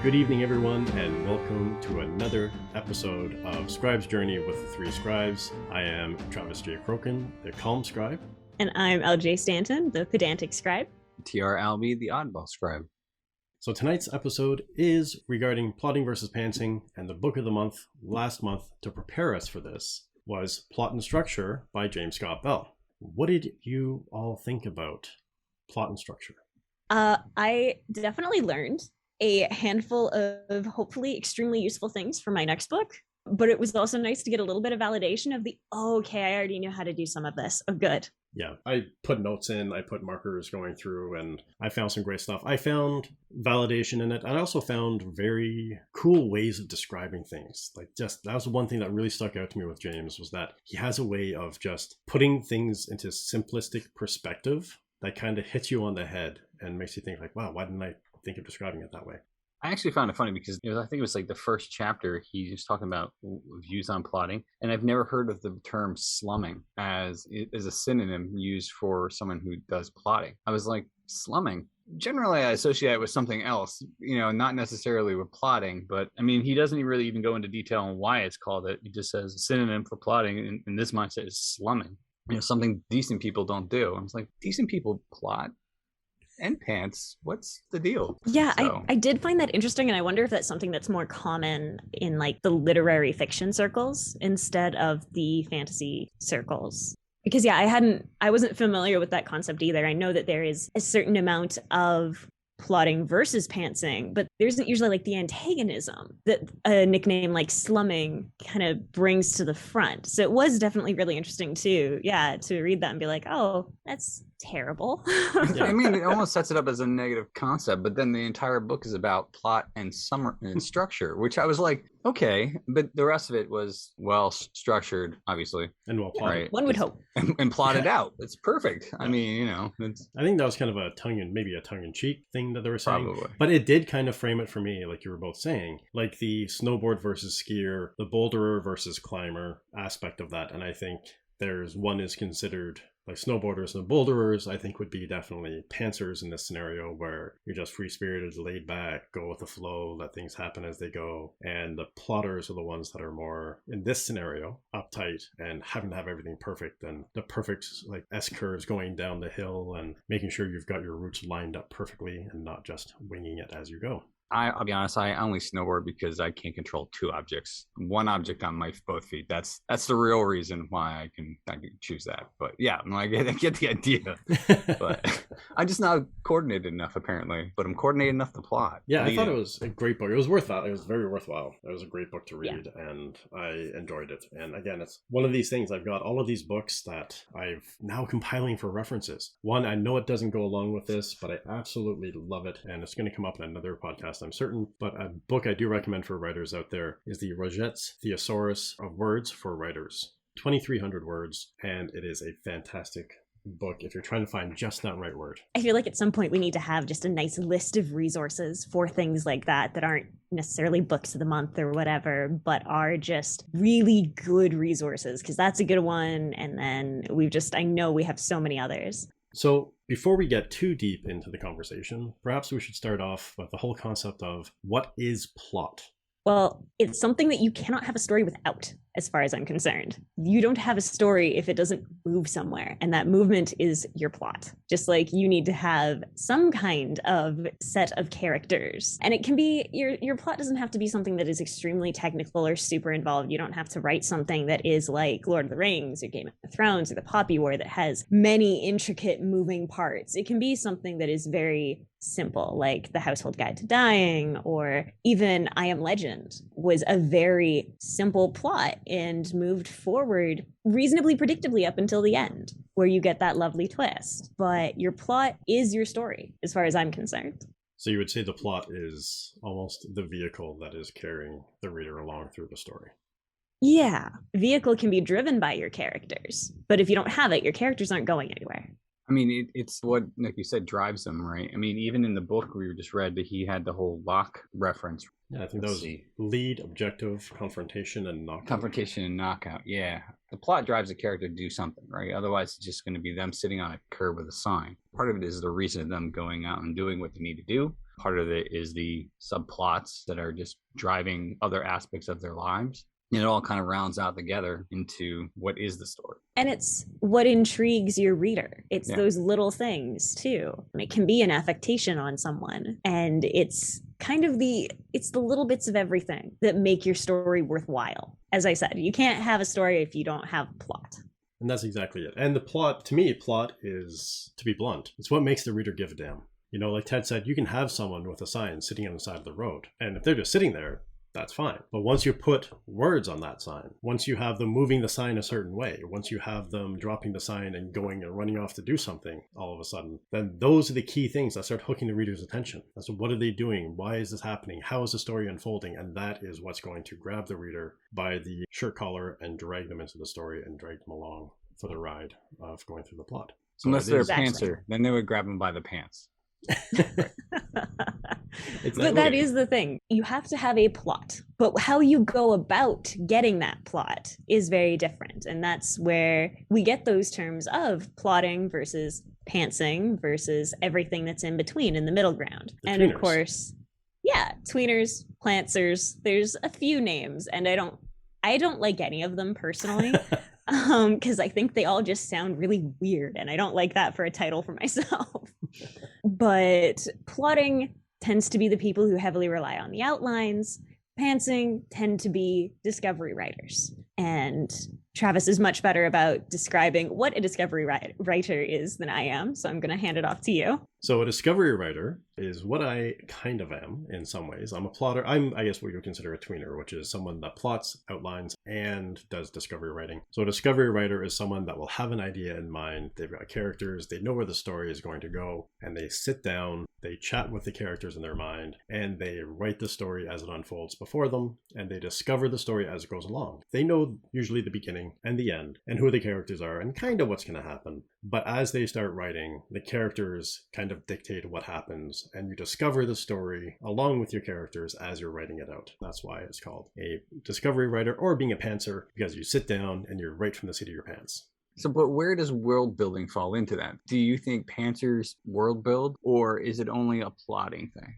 Good evening, everyone, and welcome to another episode of Scribe's Journey with the Three Scribes. I am Travis J. Crokin, the calm scribe. And I'm LJ Stanton, the pedantic scribe. TR Albee, the oddball scribe. So tonight's episode is regarding plotting versus pantsing, and the book of the month last month to prepare us for this was Plot and Structure by James Scott Bell. What did you all think about plot and structure? I definitely learned a handful of hopefully extremely useful things for my next book, but it was also nice to get a little bit of validation of okay, I already knew how to do some of this. Oh, good. Yeah, I put notes in, I put markers going through, and I found some great stuff. I found validation in it. I also found very cool ways of describing things. That was one thing that really stuck out to me with James, was that he has a way of just putting things into simplistic perspective that kind of hits you on the head and makes you think wow, why didn't I think of describing it that way? I actually found it funny because I think it was the first chapter he was talking about views on plotting, and I've never heard of the term slumming as a synonym used for someone who does plotting. I was like, slumming? Generally, I associate it with something else, not necessarily with plotting, but I mean, he doesn't really even go into detail on why it's called it. He just says a synonym for plotting in this mindset is slumming. Something decent people don't do. I was like, decent people plot and pants, what's the deal? Yeah, so. I did find that interesting, and I wonder if that's something that's more common in the literary fiction circles instead of the fantasy circles. Because I wasn't familiar with that concept either. I know that there is a certain amount of plotting versus pantsing, but there isn't usually the antagonism that a nickname like slumming kind of brings to the front. So it was definitely really interesting too, to read that and be like, oh, that's terrible. Yeah, I mean, it almost sets it up as a negative concept, but then the entire book is about plot and structure, which I was like, okay, but the rest of it was well structured, obviously, and well plotted. Right? One would hope, and plotted out. It's perfect. Yeah. I mean, I think that was kind of a tongue-in-cheek thing that they were saying, probably. But it did kind of frame it for me, like you were both saying, like the snowboard versus skier, the boulderer versus climber aspect of that, and I think one is considered snowboarders and boulderers, I think would be definitely pantsers in this scenario, where you're just free-spirited, laid back, go with the flow, let things happen as they go. And the plotters are the ones that are more, in this scenario, uptight and having to have everything perfect, and the perfect S-curves going down the hill and making sure you've got your routes lined up perfectly and not just winging it as you go. I'll be honest, I only snowboard because I can't control two objects. One object on my both feet. That's the real reason why I can choose that. But yeah, I get the idea. But I'm just not coordinated enough, apparently. But I'm coordinated enough to plot. Yeah, I thought it was a great book. It was worth that. It was very worthwhile. It was a great book to read, and I enjoyed it. And again, it's one of these things. I've got all of these books that I've now compiling for references. One, I know it doesn't go along with this, but I absolutely love it. And it's going to come up in another podcast, I'm certain, but a book I do recommend for writers out there is the Rogette's Thesaurus of Words for Writers. 2,300 words, and it is a fantastic book if you're trying to find just that right word. I feel like at some point we need to have just a nice list of resources for things like that aren't necessarily books of the month or whatever, but are just really good resources, because that's a good one. And then I know we have so many others. So before we get too deep into the conversation, perhaps we should start off with the whole concept of what is plot? Well, it's something that you cannot have a story without, as far as I'm concerned. You don't have a story if it doesn't move somewhere, and that movement is your plot. Just like you need to have some kind of set of characters. And it can be, your plot doesn't have to be something that is extremely technical or super involved. You don't have to write something that is like Lord of the Rings or Game of Thrones or the Poppy War that has many intricate moving parts. It can be something that is very simple, like The Household Guide to Dying, or even I Am Legend was a very simple plot and moved forward reasonably predictably up until the end, where you get that lovely twist. But your plot is your story, as far as I'm concerned. So you would say the plot is almost the vehicle that is carrying the reader along through the story. Yeah, vehicle can be driven by your characters, but if you don't have it, your characters aren't going anywhere. I mean, it's what, like you said, drives them, right? I mean, even in the book we just read, that he had the whole lock reference. Yeah, I think that was lead, objective, confrontation, and knockout. Confrontation and knockout, yeah. the plot drives a character to do something, right? Otherwise, it's just going to be them sitting on a curb with a sign. Part of it is the reason of them going out and doing what they need to do. Part of it is the subplots that are just driving other aspects of their lives. And it all kind of rounds out together into what is the story. And it's what intrigues your reader. It's those little things too. And it can be an affectation on someone. And it's kind of it's the little bits of everything that make your story worthwhile. As I said, you can't have a story if you don't have plot. And that's exactly it. And the plot, to me, plot is, to be blunt, it's what makes the reader give a damn. You know, like Ted said, you can have someone with a sign sitting on the side of the road. And if they're just sitting there, that's fine. But once you put words on that sign, once you have them moving the sign a certain way, once you have them dropping the sign and going and running off to do something all of a sudden, then those are the key things that start hooking the reader's attention. So what are they doing? Why is this happening? How is the story unfolding? And that is what's going to grab the reader by the shirt collar and drag them into the story and drag them along for the ride of going through the plot. So unless they're a pantser, then they would grab them by the pants. But that is the thing. You have to have a plot, but how you go about getting that plot is very different. And that's where we get those terms of plotting versus pantsing versus everything that's in between, in the middle ground. And tweeners. Of course, tweeners, plantsers, there's a few names, and I don't like any of them personally. Because I think they all just sound really weird, and I don't like that for a title for myself. But plotting tends to be the people who heavily rely on the outlines. Pantsing tend to be discovery writers. And Travis is much better about describing what a discovery writer is than I am, so I'm going to hand it off to you. So a discovery writer is what I kind of am in some ways. I'm a plotter. I'm, I guess, what you would consider a tweener, which is someone that plots, outlines, and does discovery writing. So a discovery writer is someone that will have an idea in mind. They've got characters. They know where the story is going to go. And they sit down, they chat with the characters in their mind, and they write the story as it unfolds before them. And they discover the story as it goes along. They know usually the beginning and the end and who the characters are and kind of what's going to happen. But as they start writing, the characters kind of dictate what happens, and you discover the story along with your characters as you're writing it out. That's why it's called a discovery writer, or being a pantser, because you sit down and you write from the seat of your pants. So, but where does world building fall into that? Do you think pantsers world build, or is it only a plotting thing?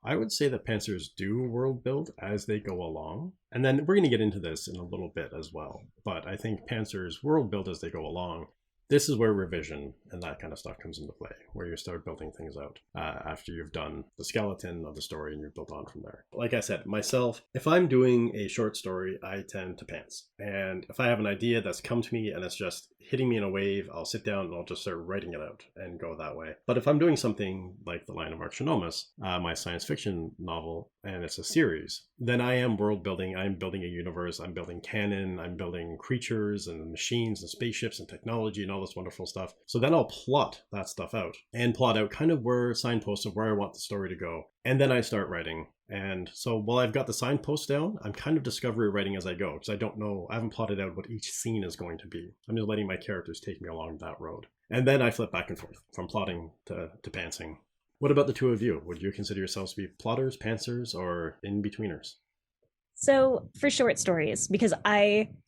I would say that pantsers do world build as they go along. And then we're going to get into this in a little bit as well. But I think pantsers world build as they go along. This is where revision and that kind of stuff comes into play, where you start building things out after you've done the skeleton of the story and you've built on from there. Like I said, myself, if I'm doing a short story, I tend to pants. And if I have an idea that's come to me and it's just hitting me in a wave, I'll sit down and I'll just start writing it out and go that way. But if I'm doing something like The Lion of Archinomus, my science fiction novel, and it's a series, then I am world building. I'm building a universe. I'm building canon. I'm building creatures and machines and spaceships and technology and all this wonderful stuff. So then I'll plot that stuff out and plot out kind of where signposts of where I want the story to go. And then I start writing. And so while I've got the signposts down, I'm kind of discovery writing as I go, because I don't know, I haven't plotted out what each scene is going to be. I'm just letting my characters take me along that road. And then I flip back and forth from plotting to pantsing. What about the two of you? Would you consider yourselves to be plotters, pantsers, or in-betweeners? So for short stories, because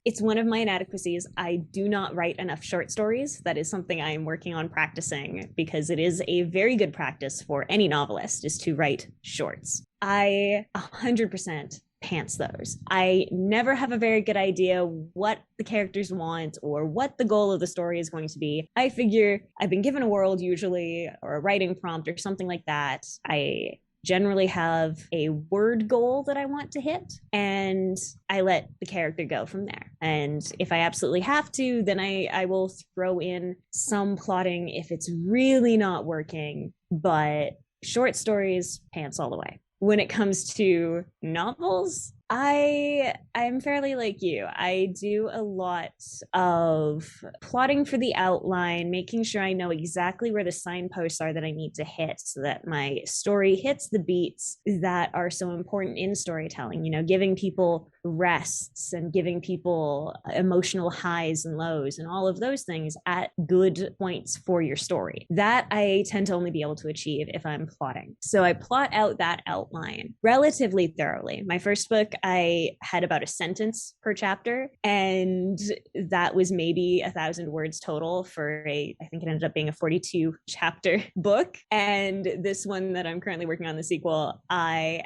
it's one of my inadequacies, I do not write enough short stories. That is something I am working on practicing, because it is a very good practice for any novelist is to write shorts. I 100% pants those. I never have a very good idea what the characters want or what the goal of the story is going to be. I figure I've been given a world usually, or a writing prompt or something like that. I generally have a word goal that I want to hit, and I let the character go from there. And if I absolutely have to, then I will throw in some plotting if it's really not working. But short stories, pants all the way. When it comes to novels, I'm fairly like you. I do a lot of plotting for the outline, making sure I know exactly where the signposts are that I need to hit so that my story hits the beats that are so important in storytelling, giving people rests and giving people emotional highs and lows and all of those things at good points for your story. That I tend to only be able to achieve if I'm plotting. So I plot out that outline relatively thoroughly. My first book, I had about a sentence per chapter, and that was maybe 1,000 words total for I think it ended up being a 42 chapter book. And this one that I'm currently working on, the sequel, I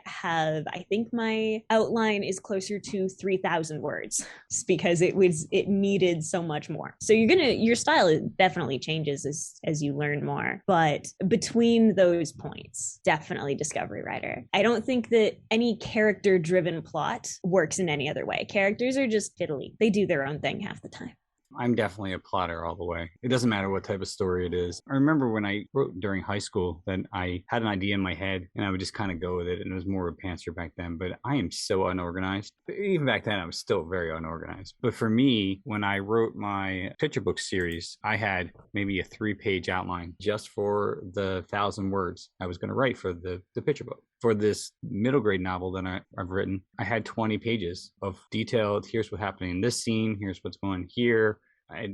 think my outline is closer to 3,000 words because it needed so much more. So your style definitely changes as you learn more. But between those points, definitely Discovery Writer. I don't think that any character driven plot works in any other way. Characters are just fiddly. They do their own thing half the time. I'm definitely a plotter all the way. It doesn't matter what type of story it is. I remember when I wrote during high school that I had an idea in my head and I would just kind of go with it. And it was more of a pantser back then, but I am so unorganized. Even back then, I was still very unorganized. But for me, when I wrote my picture book series, I had maybe a 3-page outline just for the 1,000 words I was going to write for the picture book. For this middle grade novel that I've written, I had 20 pages of detailed, here's what's happening in this scene, here's what's going here.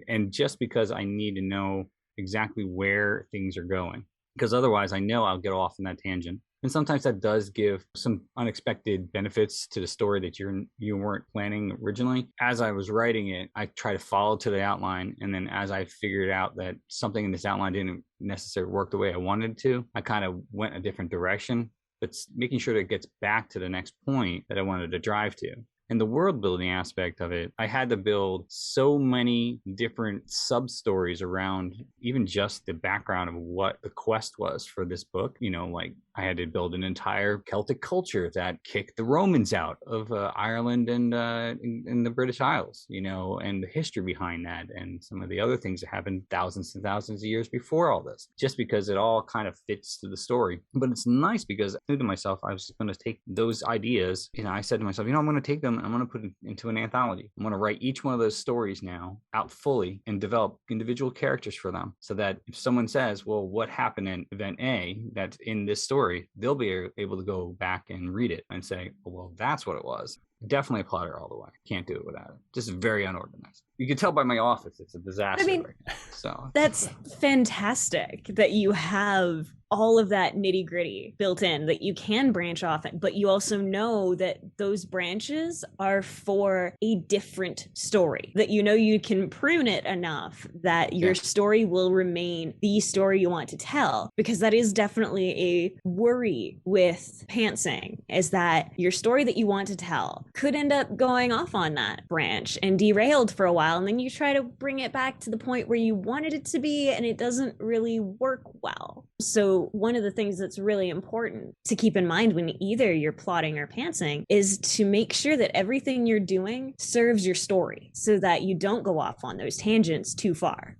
And just because I need to know exactly where things are going, because otherwise I know I'll get off in that tangent. And sometimes that does give some unexpected benefits to the story that you weren't planning originally. As I was writing it, I try to follow to the outline. And then as I figured out that something in this outline didn't necessarily work the way I wanted it to, I kind of went a different direction. But making sure that it gets back to the next point that I wanted to drive to. And the world building aspect of it, I had to build so many different sub stories around even just the background of what the quest was for this book. Like I had to build an entire Celtic culture that kicked the Romans out of Ireland and in the British Isles, and the history behind that and some of the other things that happened thousands and thousands of years before all this, just because it all kind of fits to the story. But it's nice because I knew to myself, I was going to take those ideas, I said to myself, I'm going to take them and I'm going to put it into an anthology. I'm going to write each one of those stories now out fully and develop individual characters for them so that if someone says, well, what happened in event A that's in this story, they'll be able to go back and read it and say, oh, well, that's what it was. Definitely a plotter all the way. Can't do it without it. Just very unorganized. You can tell by my office, it's a disaster right now. So that's fantastic that you have all of that nitty gritty built in, that you can branch off, but you also know that those branches are for a different story, that you can prune it enough that your story will remain the story you want to tell. Because that is definitely a worry with pantsing, is that your story that you want to tell could end up going off on that branch and derailed for a while, and then you try to bring it back to the point where you wanted it to be and it doesn't really work well. So one of the things that's really important to keep in mind when either you're plotting or pantsing is to make sure that everything you're doing serves your story so that you don't go off on those tangents too far.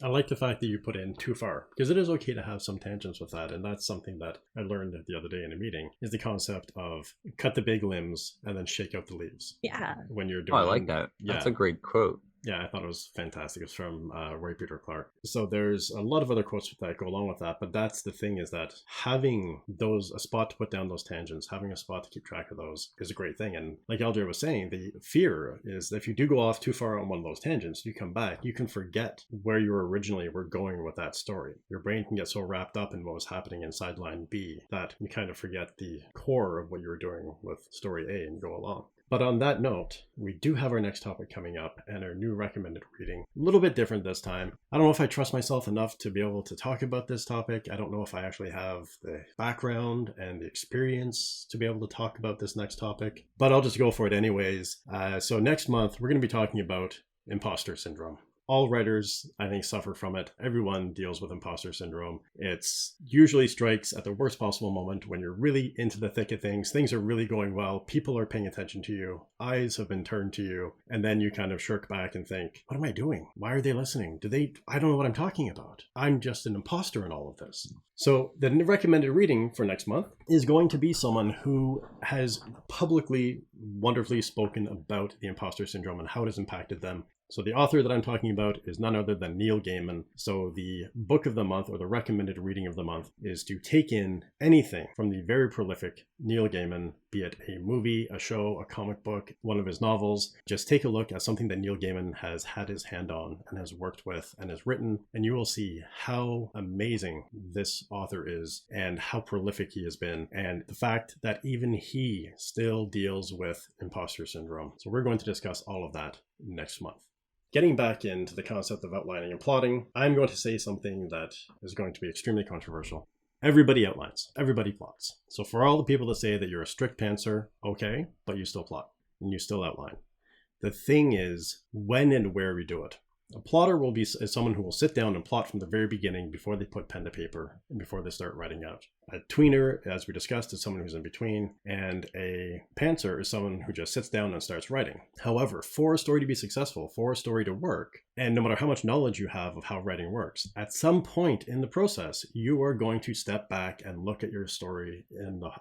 I like the fact that you put in too far, because it is okay to have some tangents with that. And that's something that I learned the other day in a meeting, is the concept of cut the big limbs and then shake out the leaves. Yeah. When you're doing I like that. That's a great quote. Yeah, I thought it was fantastic. It's from Ray Peter Clark. So there's a lot of other quotes that go along with that, but that's the thing, is that having a spot to put down those tangents, having a spot to keep track of those is a great thing. And like LJ was saying, the fear is that if you do go off too far on one of those tangents, you come back, you can forget where you originally were going with that story. Your brain can get so wrapped up in what was happening inside line B that you kind of forget the core of what you were doing with story A and go along. But on that note, we do have our next topic coming up and our new recommended reading. A little bit different this time. I don't know if I trust myself enough to be able to talk about this topic. I don't know if I actually have the background and the experience to be able to talk about this next topic, but I'll just go for it anyways. So next month, we're going to be talking about Imposter Syndrome. All writers, I think, suffer from it. Everyone deals with imposter syndrome. It's usually strikes at the worst possible moment when you're really into the thick of things. Things are really going well. People are paying attention to you. Eyes have been turned to you. And then you kind of shirk back and think, what am I doing? Why are they listening? I don't know what I'm talking about. I'm just an imposter in all of this. So the recommended reading for next month is going to be someone who has publicly, wonderfully spoken about the imposter syndrome and how it has impacted them. So the author that I'm talking about is none other than Neil Gaiman. So the book of the month, or the recommended reading of the month, is to take in anything from the very prolific Neil Gaiman be it a movie, a show, a comic book, one of his novels. Just take a look at something that Neil Gaiman has had his hand on and has worked with and has written, and you will see how amazing this author is and how prolific he has been, and the fact that even he still deals with imposter syndrome. So we're going to discuss all of that next month. Getting back into the concept of outlining and plotting, I'm going to say something that is going to be extremely controversial. Everybody outlines, everybody plots. So for all the people that say that you're a strict pantser, okay, but you still plot and you still outline. The thing is when and where we do it. A plotter will be someone who will sit down and plot from the very beginning before they put pen to paper and before they start writing out. A tweener, as we discussed, is someone who's in between, and a pantser is someone who just sits down and starts writing. However, for a story to be successful, for a story to work, and no matter how much knowledge you have of how writing works, at some point in the process, you are going to step back and look at your story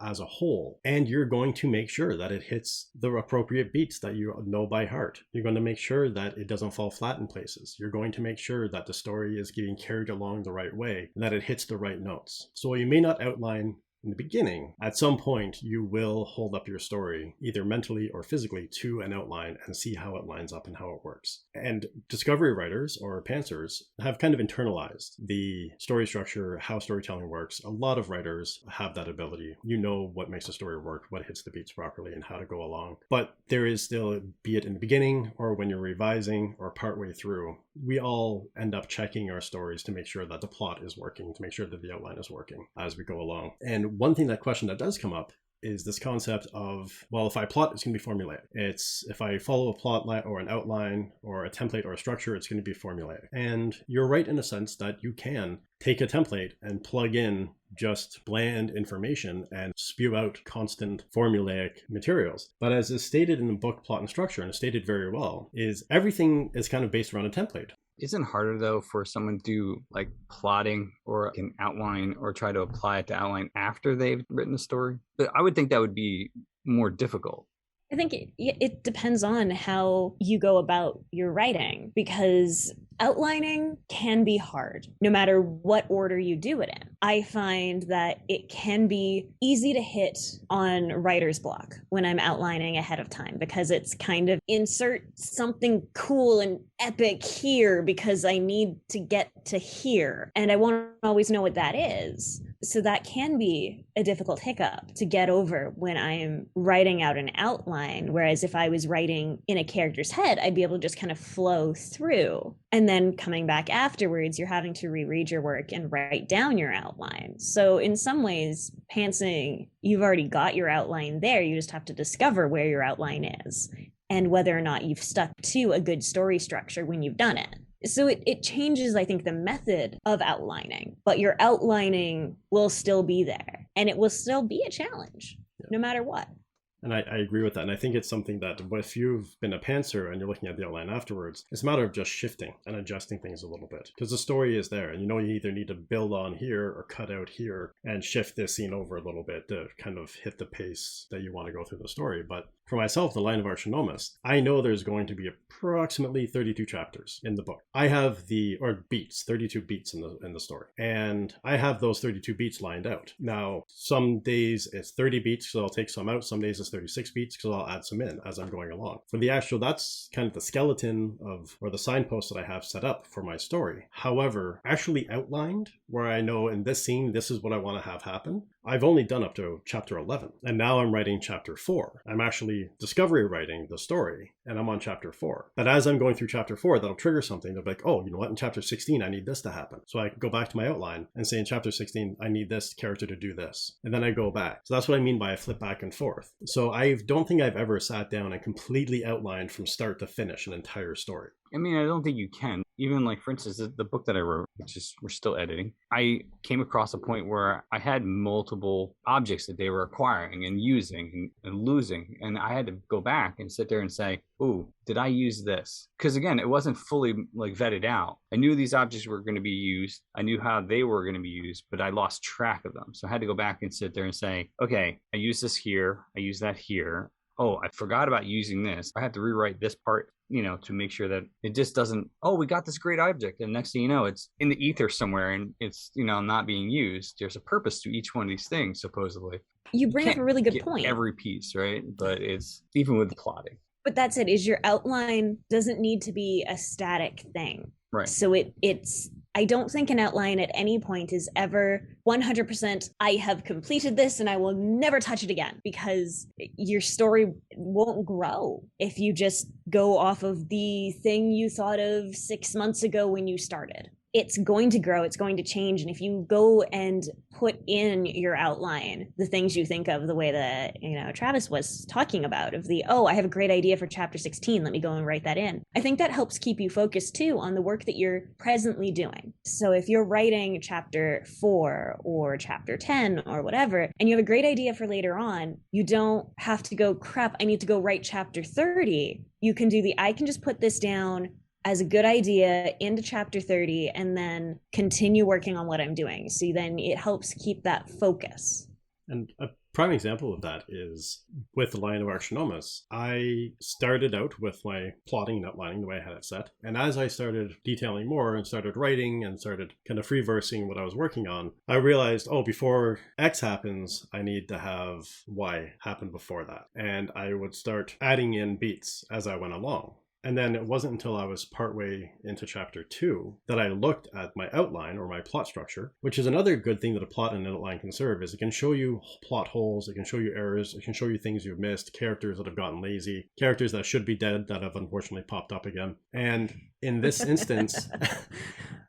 as a whole, and you're going to make sure that it hits the appropriate beats that you know by heart. You're going to make sure that it doesn't fall flat in places. You're going to make sure that the story is getting carried along the right way and that it hits the right notes. So you may not outline in the beginning, at some point you will hold up your story, either mentally or physically, to an outline and see how it lines up and how it works. And discovery writers or pantsers have kind of internalized the story structure, how storytelling works. A lot of writers have that ability. You know what makes a story work, what hits the beats properly, and how to go along. But there is still, be it in the beginning or when you're revising or partway through, we all end up checking our stories to make sure that the plot is working, to make sure that the outline is working as we go along. And one question that does come up is this concept of, well, if I plot, it's going to be formulaic. It's if I follow a plot line or an outline or a template or a structure, it's going to be formulaic. And you're right in a sense that you can take a template and plug in just bland information and spew out constant formulaic materials. But as is stated in the book Plot and Structure, and it's stated very well, is everything is kind of based around a template. Isn't it harder though for someone to do like plotting or an outline or try to apply it to outline after they've written the story? But I would think that would be more difficult. I think it depends on how you go about your writing, because outlining can be hard no matter what order you do it in. I find that it can be easy to hit on writer's block when I'm outlining ahead of time, because it's kind of insert something cool and epic here because I need to get to here and I won't always know what that is. So that can be a difficult hiccup to get over when I am writing out an outline. Whereas if I was writing in a character's head, I'd be able to just kind of flow through. And then coming back afterwards, you're having to reread your work and write down your outline. So in some ways, pantsing, you've already got your outline there. You just have to discover where your outline is and whether or not you've stuck to a good story structure when you've done it. So it changes, I think, the method of outlining, but your outlining will still be there and it will still be a challenge no matter what. And I agree with that. And I think it's something that if you've been a pantser and you're looking at the outline afterwards, it's a matter of just shifting and adjusting things a little bit, because the story is there and you know you either need to build on here or cut out here and shift this scene over a little bit to kind of hit the pace that you want to go through the story. But for myself, The Line of Archinomus, I know there's going to be approximately 32 chapters in the book. I have 32 beats in the story. And I have those 32 beats lined out. Now, some days it's 30 beats, so I'll take some out. Some days it's 36 beats, because I'll add some in as I'm going along. For the actual, that's kind of the skeleton or the signpost that I have set up for my story. However, actually outlined, where I know in this scene, this is what I want to have happen, I've only done up to chapter 11. And now I'm writing chapter 4. I'm actually discovery writing the story, and I'm on chapter 4. But as I'm going through chapter 4, that'll trigger something. They'll be like, oh, you know what? In chapter 16, I need this to happen. So I can go back to my outline and say in chapter 16, I need this character to do this. And then I go back. So that's what I mean by I flip back and forth. So I don't think I've ever sat down and completely outlined from start to finish an entire story. I mean, I don't think you can. Even like, for instance, the book that I wrote, which is we're still editing, I came across a point where I had multiple objects that they were acquiring and using and losing. And I had to go back and sit there and say, ooh, did I use this? Because again, it wasn't fully like vetted out. I knew these objects were going to be used. I knew how they were going to be used, but I lost track of them. So I had to go back and sit there and say, okay, I use this here. I use that here. oh, I forgot about using this. I have to rewrite this part, to make sure that it just doesn't, oh, we got this great object. And next thing you know, it's in the ether somewhere and it's, not being used. There's a purpose to each one of these things, supposedly. You bring up a really good get point. every piece, right? But it's even with plotting. But that's it, is your outline doesn't need to be a static thing. Right. So it's I don't think an outline at any point is ever 100% I have completed this and I will never touch it again, because your story won't grow if you just go off of the thing you thought of 6 months ago when you started. It's going to grow, it's going to change. And if you go and put in your outline the things you think of, the way that, Travis was talking about, of the, oh, I have a great idea for chapter 16, let me go and write that in. I think that helps keep you focused too on the work that you're presently doing. So if you're writing chapter 4 or chapter 10 or whatever, and you have a great idea for later on, you don't have to go, crap, I need to go write chapter 30. You can do I can just put this down as a good idea into chapter 30 and then continue working on what I'm doing. So then it helps keep that focus. And a prime example of that is with the Lion of Archinomus. I started out with my plotting and outlining the way I had it set. And as I started detailing more and started writing and started kind of free-versing what I was working on, I realized, before X happens, I need to have Y happen before that. And I would start adding in beats as I went along. And then it wasn't until I was partway into chapter 2 that I looked at my outline or my plot structure, which is another good thing that a plot and an outline can serve, is it can show you plot holes, it can show you errors, it can show you things you've missed, characters that have gotten lazy, characters that should be dead that have unfortunately popped up again. And in this instance,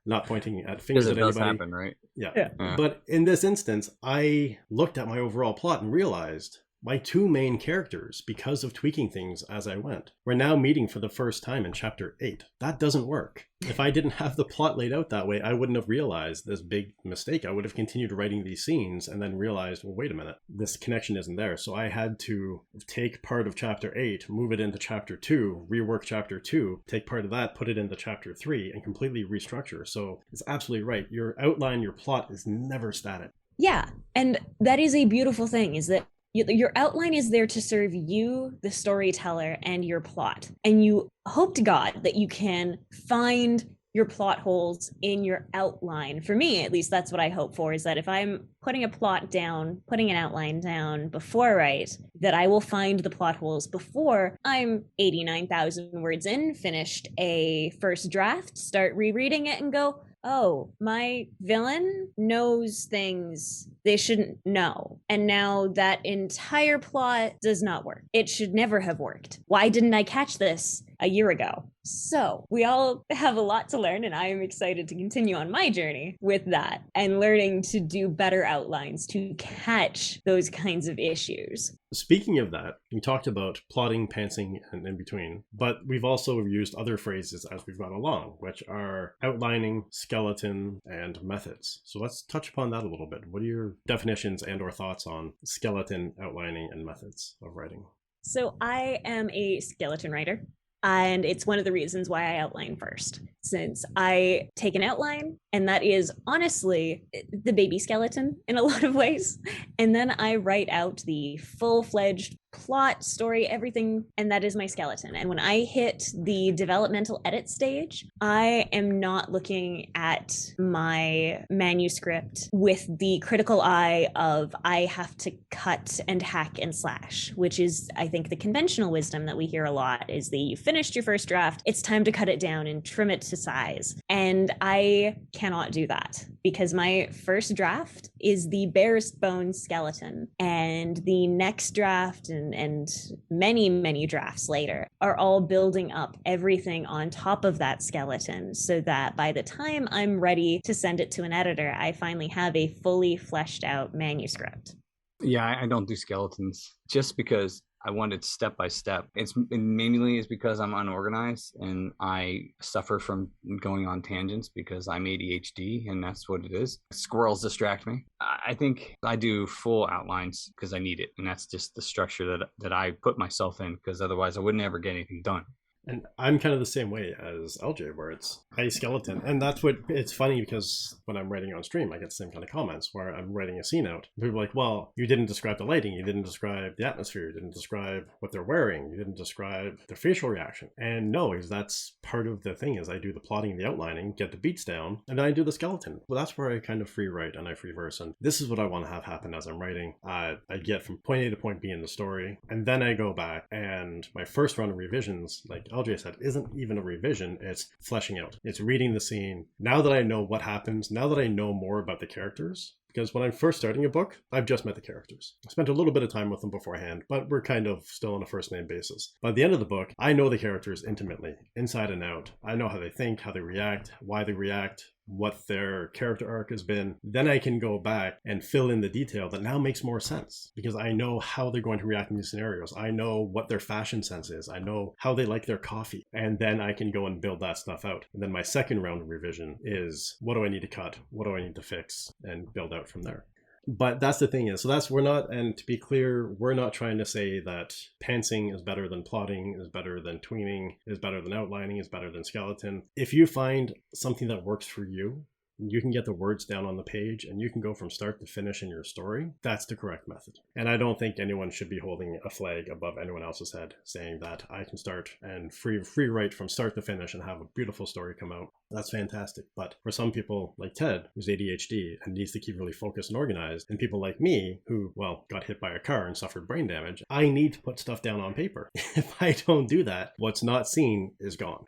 not pointing at fingers at anybody. Because it does happen, right? Yeah. But in this instance, I looked at my overall plot and realized my two main characters, because of tweaking things as I went, were now meeting for the first time in chapter 8. That doesn't work. If I didn't have the plot laid out that way, I wouldn't have realized this big mistake. I would have continued writing these scenes and then realized, well, wait a minute, this connection isn't there. So I had to take part of chapter 8, move it into chapter 2, rework chapter 2, take part of that, put it into chapter 3, and completely restructure. So it's absolutely right. Your outline, your plot is never static. Yeah, and that is a beautiful thing, is that your outline is there to serve you, the storyteller, and your plot. And you hope to God that you can find your plot holes in your outline. For me, at least, that's what I hope for, is that if I'm putting a plot down, putting an outline down before I write, that I will find the plot holes before I'm 89,000 words in, finished a first draft, start rereading it and go, oh, my villain knows things they shouldn't know. And now that entire plot does not work. It should never have worked. Why didn't I catch this a year ago? So we all have a lot to learn, and I am excited to continue on my journey with that and learning to do better outlines to catch those kinds of issues. Speaking of that, we talked about plotting, pantsing, and in between, but we've also used other phrases as we've gone along, which are outlining, skeleton, and methods. So let's touch upon that a little bit. What are your definitions and or thoughts on skeleton, outlining, and methods of writing? So I am a skeleton writer. And it's one of the reasons why I outline first, since I take an outline, and that is honestly the baby skeleton in a lot of ways. And then I write out the full-fledged plot, story, everything, and that is my skeleton. And when I hit the developmental edit stage, I am not looking at my manuscript with the critical eye of I have to cut and hack and slash, which is, I think, the conventional wisdom that we hear a lot, is that you finished your first draft, it's time to cut it down and trim it to size. And I cannot do that, because my first draft is the barest bones skeleton, and the next draft and many drafts later are all building up everything on top of that skeleton, so that by the time I'm ready to send it to an editor, I finally have a fully fleshed out manuscript. Yeah, I don't do skeletons just because I want it step by step. It mainly is because I'm unorganized and I suffer from going on tangents because I'm ADHD, and that's what it is. Squirrels distract me. I think I do full outlines because I need it, and that's just the structure that I put myself in, because otherwise I would never get anything done. And I'm kind of the same way as LJ, where it's a skeleton. And that's what it's funny, because when I'm writing on stream, I get the same kind of comments where I'm writing a scene out. People are like, well, you didn't describe the lighting, you didn't describe the atmosphere, you didn't describe what they're wearing, you didn't describe their facial reaction. And no, because that's part of the thing, is I do the plotting, the outlining, get the beats down, and then I do the skeleton. Well, that's where I kind of free write and I free verse. And this is what I want to have happen as I'm writing. I get from point A to point B in the story, and then I go back, and my first round of revisions, like LJ said, isn't even a revision, it's fleshing out. It's reading the scene. Now that I know what happens, now that I know more about the characters, because when I'm first starting a book, I've just met the characters. I spent a little bit of time with them beforehand, but we're kind of still on a first name basis. By the end of the book, I know the characters intimately, inside and out. I know how they think, how they react, why they react, what their character arc has been. Then I can go back and fill in the detail that now makes more sense, because I know how they're going to react in these scenarios. I know what their fashion sense is. I know how they like their coffee. And then I can go and build that stuff out. And then my second round of revision is, what do I need to cut? What do I need to fix? And build out from there. But that's the thing is, so that's, we're not, and to be clear, we're not trying to say that pantsing is better than plotting, is better than tweening, is better than outlining, is better than skeleton. If you find something that works for you, you can get the words down on the page and you can go from start to finish in your story. That's the correct method. And I don't think anyone should be holding a flag above anyone else's head saying that I can start and free write from start to finish and have a beautiful story come out. That's fantastic. But for some people like Ted, who's ADHD and needs to keep really focused and organized, and people like me who, well, got hit by a car and suffered brain damage, I need to put stuff down on paper. If I don't do that, what's not seen is gone.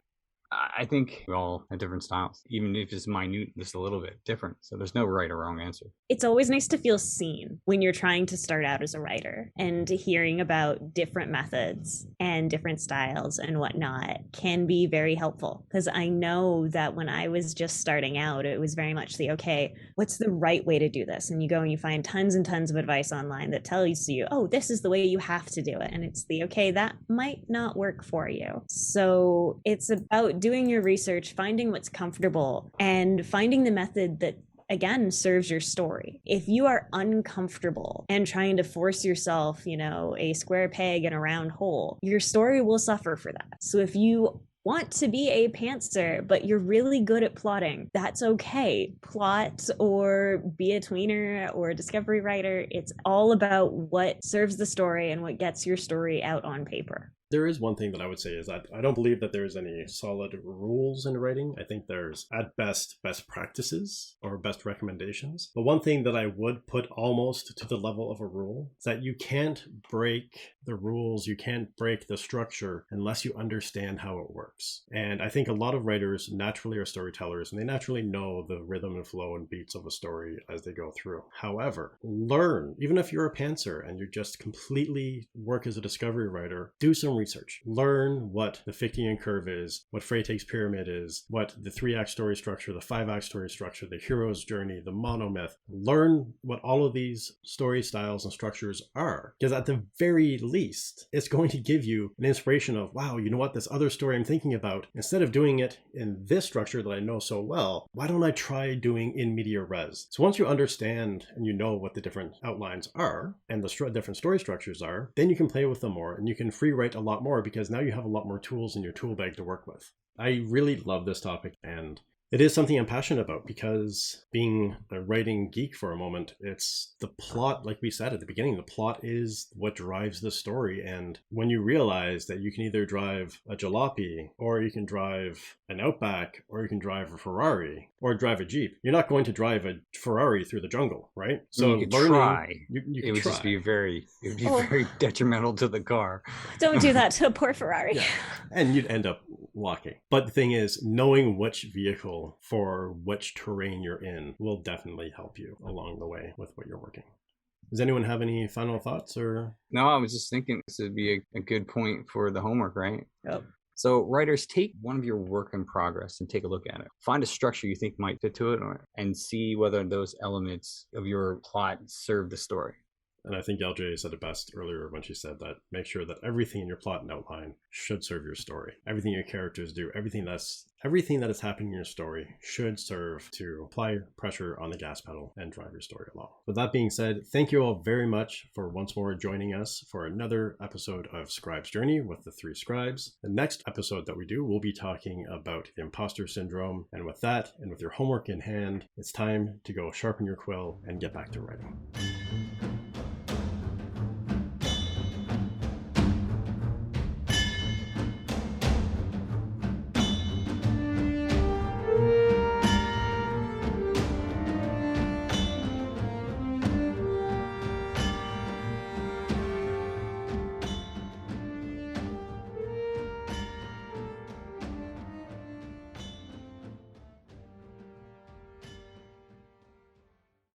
I think we all have different styles, even if it's minute, just a little bit different. So there's no right or wrong answer. It's always nice to feel seen when you're trying to start out as a writer, and hearing about different methods and different styles and whatnot can be very helpful. Because I know that when I was just starting out, it was very much the, okay, what's the right way to do this? And you go and you find tons and tons of advice online that tells you, oh, this is the way you have to do it. And it's the, okay, that might not work for you. So it's about doing your research, finding what's comfortable, and finding the method that again serves your story. If you are uncomfortable and trying to force yourself, a square peg in a round hole, your story will suffer for that. So if you want to be a pantser, but you're really good at plotting, that's okay. Plot or be a tweener or a discovery writer. It's all about what serves the story and what gets your story out on paper. There is one thing that I would say is that I don't believe that there's any solid rules in writing. I think there's, at best practices or best recommendations. But one thing that I would put almost to the level of a rule is that you can't break the rules, you can't break the structure unless you understand how it works. And I think a lot of writers naturally are storytellers, and they naturally know the rhythm and flow and beats of a story as they go through. However, learn, even if you're a pantser and you just completely work as a discovery writer, do some research. Learn what the Fichtean curve is, what Freytag's pyramid is, what the 3-act story structure, the 5-act story structure, the hero's journey, the monomyth. Learn what all of these story styles and structures are, because at the very least, it's going to give you an inspiration of, wow, you know what, this other story I'm thinking about, instead of doing it in this structure that I know so well, why don't I try doing in media res? So once you understand and you know what the different outlines are and the different story structures are, then you can play with them more and you can free write a lot more, because now you have a lot more tools in your tool bag to work with. I really love this topic, and it is something I'm passionate about, because being a writing geek for a moment, it's the plot, like we said at the beginning, the plot is what drives the story. And when you realize that you can either drive a jalopy, or you can drive an Outback, or you can drive a Ferrari, or drive a Jeep, you're not going to drive a Ferrari through the jungle, right? So you could learning, try. You it would try. just be very detrimental to the car. Don't do that to a poor Ferrari. Yeah. And you'd end up walking. But the thing is, knowing which vehicle for which terrain you're in will definitely help you along the way with what you're working. Does anyone have any final thoughts? Or No, I was just thinking this would be a good point for the homework, right? Yep. So writers, take one of your work in progress and take a look at it. Find a structure you think might fit to it, and see whether those elements of your plot serve the story. And I think LJ said it best earlier when she said that make sure that everything in your plot and outline should serve your story. Everything your characters do, everything that is happening in your story should serve to apply pressure on the gas pedal and drive your story along. With that being said, thank you all very much for once more joining us for another episode of Scribe's Journey with the Three Scribes. The next episode that we do, we'll be talking about the Imposter Syndrome. And with that, and with your homework in hand, it's time to go sharpen your quill and get back to writing.